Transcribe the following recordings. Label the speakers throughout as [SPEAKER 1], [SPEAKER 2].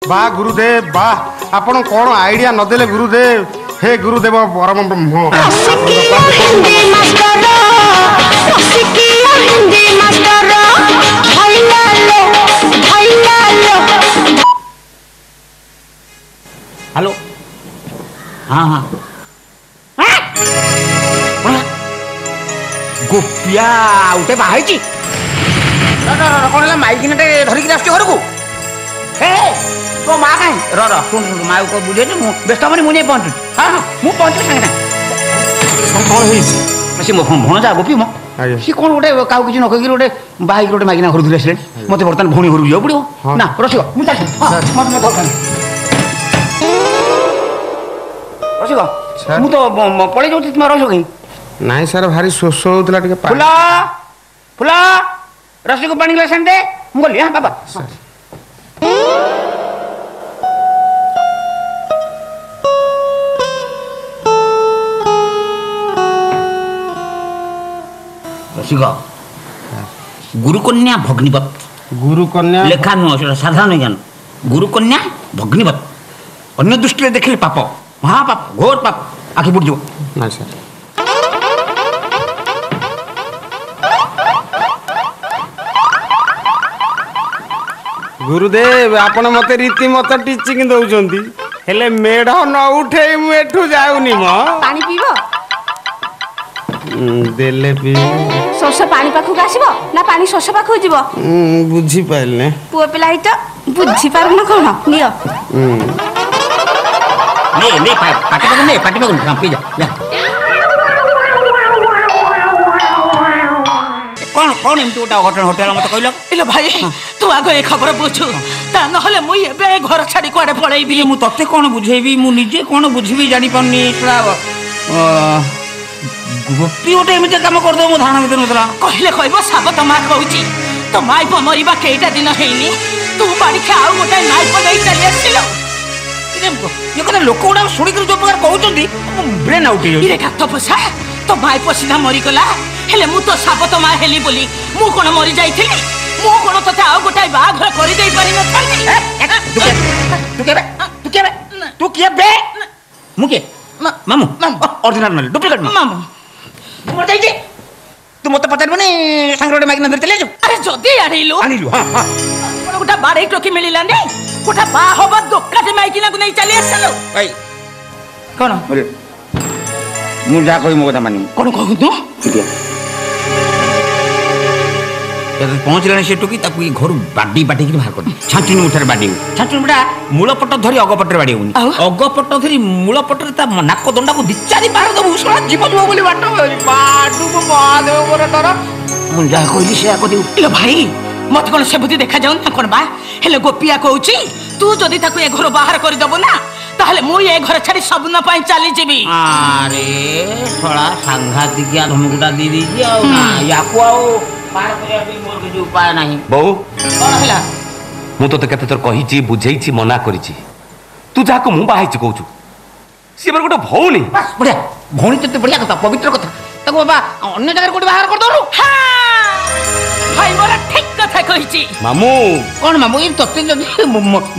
[SPEAKER 1] वाह गुरुदेव वाह आपण कौन आइडिया नदेले गुरुदेव हे गुरुदेव परम ब्रह्म
[SPEAKER 2] हेलो हाँ हाँ गोपिया उठे बाहर कौन है माइक धरिकी आस घर को तो माँ कहीं शुण शुण माँ को बुझे व्यस्त हमें मुझे पहुँचु हाँ हाँ मुझे पहुँचु सागे सागे सी मो भणजा गोपी मो सी कौन गोटे क्या किसी न कही गोटे बाइक गोटे माइकिना घर धरी आसे मत बर्तमान भौणी घर जाओ पड़ो ना रसिक मुझे रसिक मु तो पड़े जाऊँ तुम रस कहीं
[SPEAKER 1] नाई सर भारी शोष होता
[SPEAKER 2] फुला फुला रसिक पानी ग्लास आनते मुझे हाँ बाबा रसिक गुरुकन्या भग्निपत
[SPEAKER 1] गुरुकन्या
[SPEAKER 2] लेखा नुह साधारण ज्ञान गुरुकन्या भग्निपत अन्य दृष्टि देखिले पाप महापाप घोर पाप आखि बुड़ जाओ
[SPEAKER 1] ना सर गुरुदेव आपण मते रीति मत टीचिंग दउचंती हेले मेढ न उठे मु एठू जाउनी म
[SPEAKER 3] पानी पीबो
[SPEAKER 1] देले पी
[SPEAKER 3] सोस पानी पाखु आसीबो ना पानी सोस पाखु जीवो
[SPEAKER 1] बुझी पाइलने
[SPEAKER 3] पुओ पिला हित बुझी पारु न कोन नियो
[SPEAKER 2] ने पाटी पागु पी जा कौन कौन एमती गोटा घटना होटेल मत कहल इलो भाई तू आगे ए खबर बुझु ता नहले मुई एबे घर छाड़ी कोडे पळेबी मु तते कोन बुझेबी मु निजे कोन बुझिबी जानि पन्नी एतला गोपी गोटे एमती काम कर दो मु धारणा भीतर नतला कहले कहबो साबत मा कहूची तो माई प मरिबा केटा दिन हेनी तू बाड़ी के आउ गोटे नाई प देई चली आसिलो ये कने लोक गुडा सुणी कर जो प्रकार कहउचंदी ब्रेन आउट हो इरे कात पसा तो माई प सीधा मरि गला हेले मु तो साबत मा हेली बोली मु कोन मरि जाईथिली मु कोन तते आउ गोटे बाघर करि देई पारि न थाली तू के बे मु के मामू ऑरिजिनल नल डुप्लीकेट मामू मर जाई तू मते पचारबनी सांगरोडे माइक न धरतले जो अरे जदी आनिलु हां हां कोन गोटा बाडे टोकी मिलिला नै कोठा बा होबा दोक्काटे माइकिना को नै चली आसलो भाई कोन अरे मु जा कोई मो कथा मानी कोन कहू तू ठीक है जब पहुंचले से टोकी ताकू घर बाडी बाडी के बाहर कर छांचुनी उठार बाडी छांचुनी बडा मूलपट धरी अगपटर बाडी होनी अगपट धरी मूलपट ता नाक दंडा को दिचारी बाहर दबु सोला जीव जीव बोली बाटो बाडू को बाद ओवर डर मु जा कहली से को दे इलो भाई मत कोन से बुद्धि देखा जाउन कोन बा हेले गोपिया कहउची तू जदी ताकू ए घर बाहर कर दबो ना ताहले मु ए घर छाड़ी सबन पई चली जेबी अरे थोड़ा सांघातिकिया धमकुटा दी दीजी आ ना याको आ पार करिया भी मोर के उपाय नहीं
[SPEAKER 4] बहु
[SPEAKER 2] कोन हला
[SPEAKER 4] मु तो केते तोर कहिची बुझेईची मना करिची तू जाको मु बाहाइची कहूछु सी हमर गोटे भौणी
[SPEAKER 2] बस बढ़िया भौणी ते बढ़िया कथा पवित्र कथा ताको बाबा अन्य जगह कोडी बाहर कर दनु हां भाई मोरा ठीक कथा कहिची
[SPEAKER 4] मामू
[SPEAKER 2] कोन मामू इ तते जदी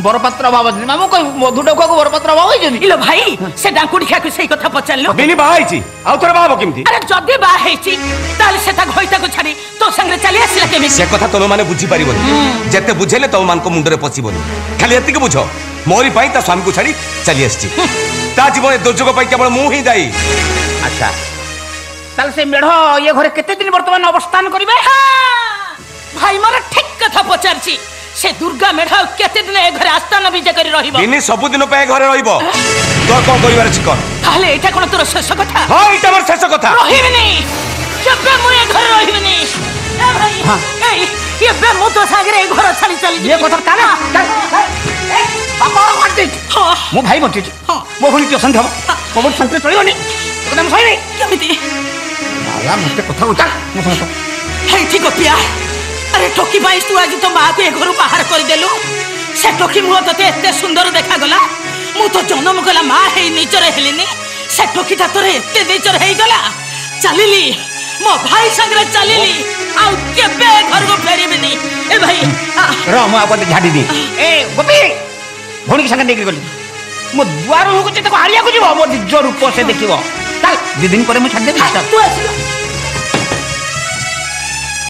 [SPEAKER 2] बरपात्र बाबा मामू कोइ मधु डोखा को बरपात्र बाबा होई जदी इलो भाई से डाकुडी खा के सही कथा पचललो
[SPEAKER 4] बिनी बाहाइची आ तोर बाबा केमती
[SPEAKER 2] अरे जदी बा हेची ताले सेता घोइता को छाडी तो संगे चली आसिला केमी
[SPEAKER 4] से कथा तुम माने बुझी पारिबोनी जते बुझेले तो मान को मुंडरे पसिबोनी खाली एति के बुझो मोरी पाई ता स्वामी को छाडी चली आछी ता जीवन दुर्जोग पाई केवल मु ही दाई
[SPEAKER 2] अच्छा ताल से मेढ ये घरे केते दिन वर्तमान अवस्थान करिवे भाई मोर ठीक कथा पचारची से दुर्गा मेढ केते दिन ए घरे आस्थान विजय करी रहिबो
[SPEAKER 4] बिनी सब दिन पे घरे रहिबो तो कोन करिवार छी कर
[SPEAKER 2] ताले एटा कोन तोर शेष कथा
[SPEAKER 4] हां एटा मोर शेष कथा
[SPEAKER 2] रहिबनी जबे मु ए घरे रहिबनी ए भाई ए ये बे मु तो सागरे ए घर छाली चली ये कथा काना ए बाबा मार दे हां मो भाई मरती हां मो भनी तो संध मो भनी संत चलियोनी एकदम सही नहीं केमिति आला मते कथा उठा मो संत हे ठीक पिया अरे टोकी भाई तू आज तो मां के घर बाहर कर देलु से टोकी मुह तते एते सुंदर देखा गला मु तो जन्म गला मां हे नीचर हेलिनी से टोकी ता तोरे एते नीचर हेई गला चलिली मो भाई संगरे चलिली आ केबे घर को फेरिबनी ए भाई
[SPEAKER 4] रो मो आपन झाड़ी दी
[SPEAKER 2] ए गोपी ଧରିକି ସାଙ୍ଗେ ନେଇକି ଗଲି ମୋ ଦୁଆର ହଉଛି ତାକୁ ଆଣିବାକୁ ଯିବ ମୋ ନିଜ ରୂପ ସେ ଦେଖିବ 2 ଦିନ ପରେ ମୁଁ ଛାଡ଼ିଦେବି।